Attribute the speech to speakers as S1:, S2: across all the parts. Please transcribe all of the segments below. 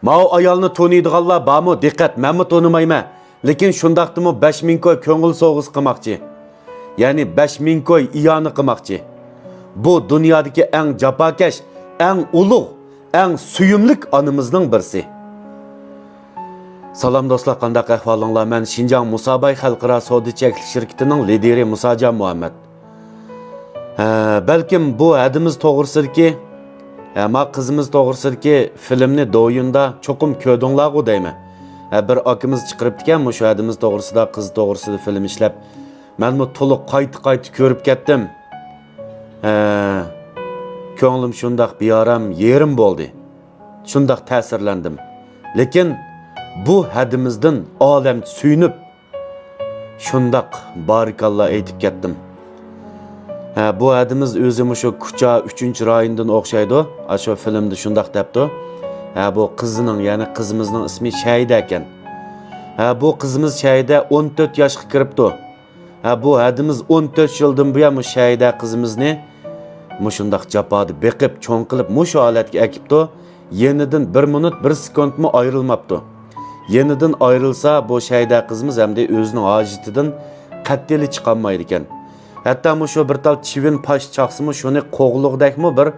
S1: Mao ayolni to'niydiganlar bormi? Diqqat, menmi to'nimayman. Lekin shundaqdimi 5000 koy ko'ngil so'g'is qilmoqchi. Ya'ni 5000 koy iyoni qilmoqchi. Bu dunyodagi eng jafokash, eng ulug', eng suyumlik onamizning birisi. Salom do'stlar, qanday ahvolinglar? Men Xinjiang Musabay xalqaro savdo cheklik shirkatining lideri Musajon Muhammad. Balkim bu hadimiz to'g'risidagi, ama qizimiz to'g'risidagi filmni do'yinda cho'qim ko'rdinglar-ku deyman. Bir akimiz chiqirib ekan, shu hadimiz to'g'risida, qiz to'g'risida film ishlab, men bu to'liq qayta ko'rib ketdim. Ko'nglim shundaq bearam, yerim bo'ldi. Shundaq ta'sirlandim. Lekin bu hadimizdan olam suyunib shundaq barikallah aytib ketdim. Bu hadimiz o'zim shu Kucha 3-rayondan o'xshaydi. Shu filmda shundaq debdi. Bu qizining, ya'ni qizimizning ismi Shayda ekan. Bu qizimiz Shayda 14 yoshga kiribdi. Bu hadimiz 14 yildan buyon bu Shayda qizimizni shundaq jafoda beqib, cho'ng qilib shu holatga akibdi. Yenidan 1 minut 1 sekundmi ayrilmabdi. Yenidan ayrilsa bu Shayda qizimiz hamda o'zining hojatidan qattiq chiqolmaydi ekan. Hatta shu bir tal chivin pash chaqsimi shuni qo'g'liqdakmi bir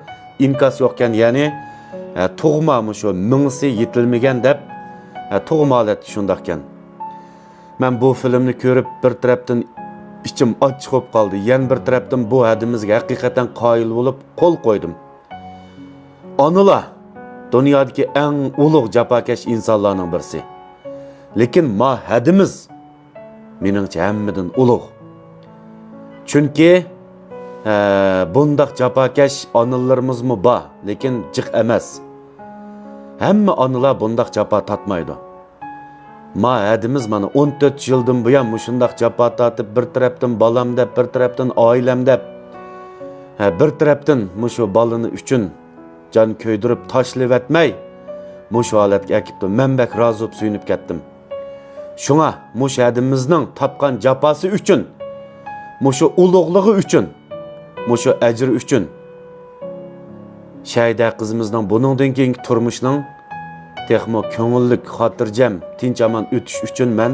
S1: inkas yo'qkan, ya'ni tug'ma shu mingsi yetilmagan deb tug'ma holat shundaqkan. Men bu filmni ko'rib bir tarafdan ichim och bo'lib qoldi. Yana bir tarafdan bu hadimizga haqiqatan qoyil bo'lib qo'l qo'ydim. Onalar dunyodagi eng ulug' jafokash insonlarning birisi. Lekin ma hadimiz meningcha hammadan ulug'. Chunki bundaq jafokash onalarımızmı bor, lekin jiq emas. Hamma onalar bundaq jafo tatmaydi. Ma hadimiz mana 14 yildan buyon shundaq jafo tatib, bir tarafdan balam deb, bir tarafdan oilam deb, bir tarafdan shu balani uchun jon ko'ydirib tashlab etmay, shu holatga akibdi. Men bak rozi bo'lib suyunib ketdim. Shunga shu hadimizning topgan jafosi uchun, shu ulug'ligi uchun, shu ajr uchun Shayda qizimizning buningdan keyingi turmushining texmo ko'ngillik, xotirjam, tinch aman o'tish uchun men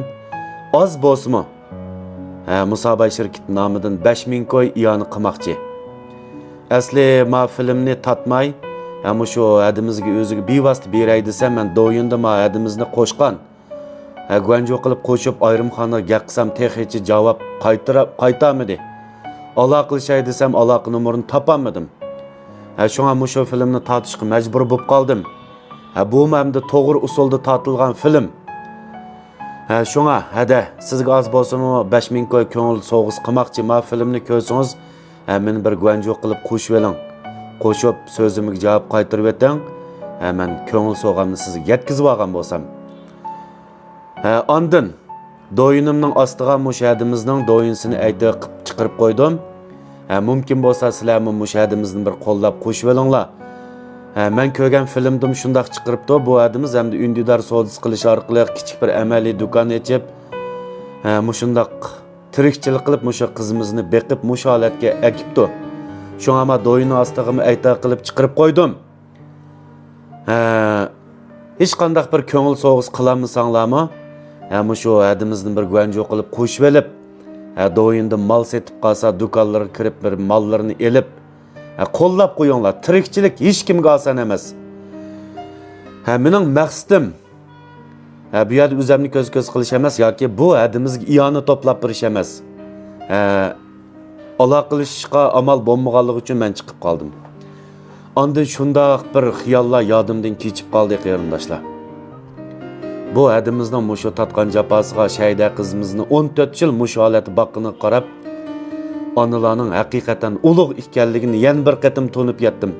S1: oz bo'lsa-mu Musabay shirkati nomidan 5000 koy iyoni qilmoqchi. Asli ma filmni tatmay, shu hadimizga o'ziga bevosita beray desam, men do'yinda ma hadimizni qo'shgan. Guanjo qilib qo'shib ayrimxonaga gaqsam texichi javob qaytarmadi. Aloqlashay desam aloqa nomerini topolmadim. Shunga shu filmni tatishga majbur bo'lib qoldim. Bu hamda to'g'ri usulda tatilgan film. Shunga hada sizga oz bo'lsa-mu 5000 koy ko'ngil so'g'is qilmoqchi ma filmni ko'rsangiz, meni bir guanjo qilib qo'shib oling. Qo'shib so'zimga javob qaytarib eting. Men ko'ngil so'g'amni sizga yetkazib olgan bo'lsam. Ondan do'yinimning ostiga mushahadimizning do'yinsini aytib chiqarib qo'ydim. Mumkin bo'lsa sizlar mushahadimizni bir qo'llab qo'shib olinglar. Men ko'rgan filmdim shundaq chiqiribdi. Bu hadimiz hamda undidor savdosi qilish orqali kichik bir amaliy do'kon ochib, shundaq tirikchilik qilib shu qizimizni beqib shu holatga akibdi. Shunga men do'yini ostiga ayta qilib chiqarib qo'ydim. Hech qanday bir ko'ngil so'g'is qilamisanlarmi? Shu hadimizni bir guanjo qilib qo'shib olib, do'yinda mal setib qolsa, do'konlarga kirib bir mallarni elib, qo'llab qo'yinglar. Tirikchilik hech kimga oson emas. Mening maqsadim bu yerda o'zimni ko'z qilish emas yoki bu hadimizga iyoni to'plab berish emas. Aloqalashishga amal bo'lmaganligi uchun men chiqib qoldim. Ondan shundaq bir xiyollar yodimdan kechib qoldi qarindoshlar. Bu hadimizning shu tatgan jafosiga Shayda qizimizni 14 yil shu holati boqqini qarab, onalarning haqiqatan ulug' ekanligini yana bir qatim to'nib yetdim.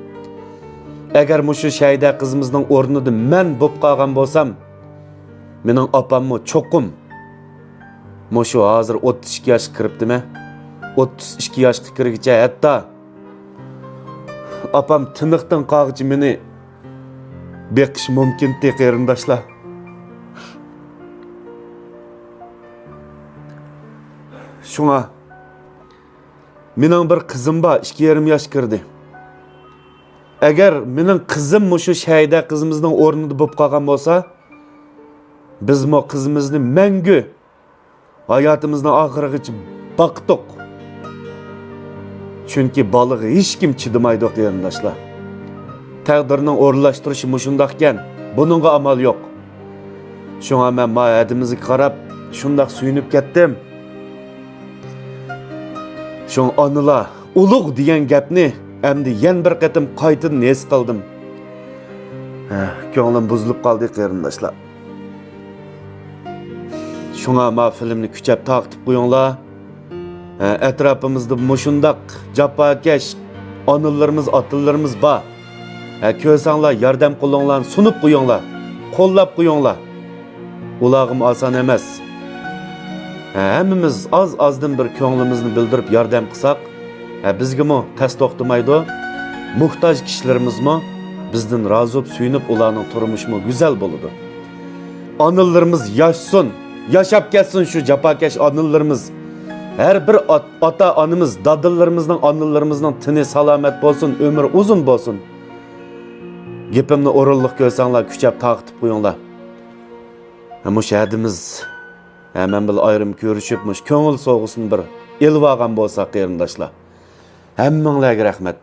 S1: Agar shu Shayda qizimizning o'rnida men bo'lib qolgan bo'lsam, mening opammi cho'qim shu hozir 32 yoshga kiribdimi? 32 yoshga kirgicha hatto opam tiniqdan qog'ichi meni beqish mumkin te qarindoshlar. Şuna, mening bir qizim bor, 2,5 yosh kirdi. Agar mening qizim mushu shahida qizimizning o'rnida bo'lib qolgan bo'lsa, biz mo qizimizni mangu hayotimizning oxirigacha boqdik. Chunki bolaga hech kim chidamaydi qarindoshlar. Taqdirning o'rinlashtirishi mushundoq ekan, buningga amal yo'q. Shunga men mayadimizga qarab shundoq suyunib ketdim. Shun onalar ulug' degan gapni endi yana bir qatim qaytadan his qildim. Ko'nglim buzilib qoldi qarindoshlar. Shunga ma filmni kuchab taqib qo'yinglar. Atrofimizda mushundoq jafokash onalarimiz, otalarimiz bor. Ko'rsanglar yordam qo'linglarni sunib qo'yinglar, qo'llab qo'yinglar. Ulag'im oson emas. Hammamiz az-azdan bir ko'nglimizni bildirib yordam qilsak, bizgami tas to'xtamaydi. Muhtoj kishilarimizmi bizdan rozi bo'lib suyunib ularning turmushimi go'zal bo'ladi. Onalarimiz yashsin, yashab ketsin shu jafokash onalarimiz. Her bir ota-onamiz, dadallarimizning, onalarimizning tini salomat bo'lsin, ömür uzun bo'lsin. Gapimni o'rinliq ko'rsanglar, kuchab taqib qo'yinglar. Bu shahdimiz hemen bir ayrım ko'rishib, ko'ngil so'g'isini bir elib olgan bo'lsa qarindoshlar. Hammanglarga rahmat.